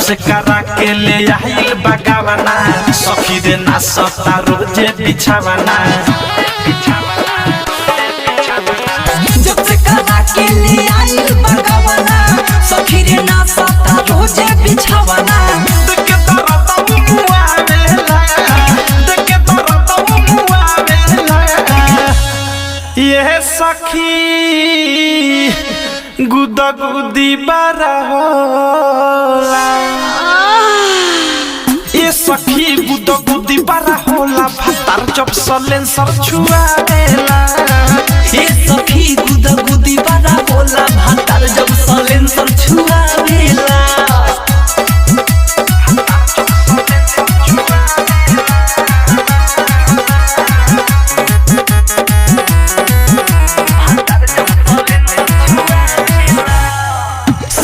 से करा के ले आइल बगावना सखी रे ना सता रोजे बिछावना जब से करा के ले आइल बगावना सखी रे ना सता रोजे बिछावना देखे दरद मुआवेला देखे दरद मुआवेला ये सखी गुदा गुदी बारा होला ये सखी गुदा गुदी बारा होला भातार जब सलेंसर छुआवेला ये सखी गुदा गुदी बारा होला भातार जब सलेंसर छुआवेला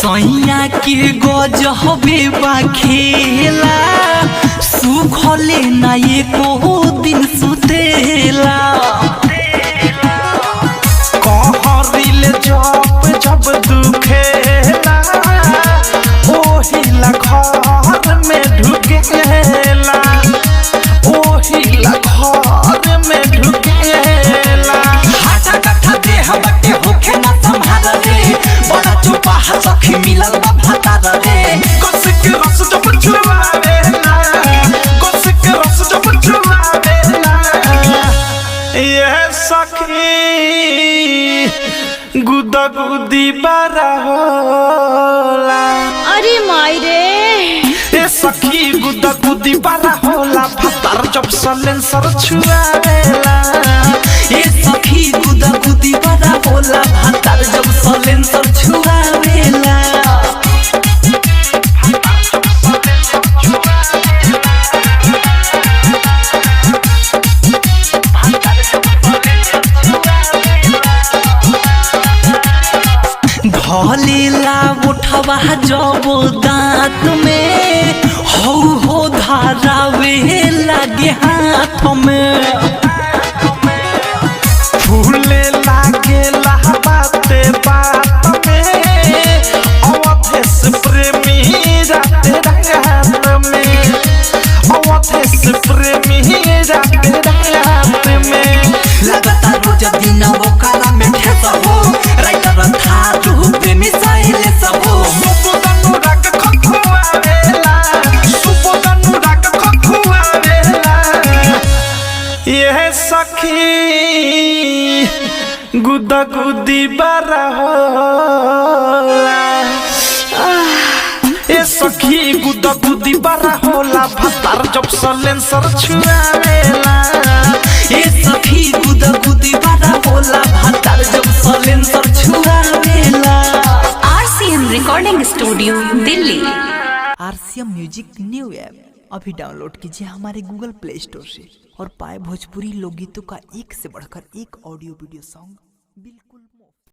सैया के गजबे बा खेला सुखले ना एको दिन सुतेला कहरिल जब जब दुखेला ओहिला घर में ढुकेला ओहिला घर में ढुकेला हाटा कट्ठा देह बटे होखे ना संभाल रे बड़ा चुपा सखी मिलल बा भातार रे कसिक रस जब छुआवेला कसिक रस जब छुआवेला ये सखी गुदा गुदी बारा होला अरे माई रे ये सखी गुदा गुदी बारा होला भातार जब सलेंसर छुआवेला ये सखी गुदा गुदी बड़ा होला भातार जब सलेंसर छुआवेला ढलेला उठवा जब दांत में हो धारावे लागे हाथ में फूले लागेला बाते बात में अवधेश प्रेमी राते रात में अवधेश प्रेमी राते रात में लगता रोज दिन वो काला में ठेसा हो राइटर था रूप में साइले सब हो सुबोधनु राग खखुआवेला सुबोधनु राग खखुआवेला ये सखी गुदा गुदी बारा होला ये सखी गुदा गुदी बारा होला भातार जब सलेंसर छुआवेला ये सखी गुदा गुदी बड़ा होला भातार जब सलेंसर छुआवेला RCM recording studio Delhi. RCM music new app अभी डाउनलोड कीजिए हमारे गूगल प्ले स्टोर से और पाए भोजपुरी लोकगीतों का एक से बढ़कर एक ऑडियो वीडियो सॉन्ग बिल्कुल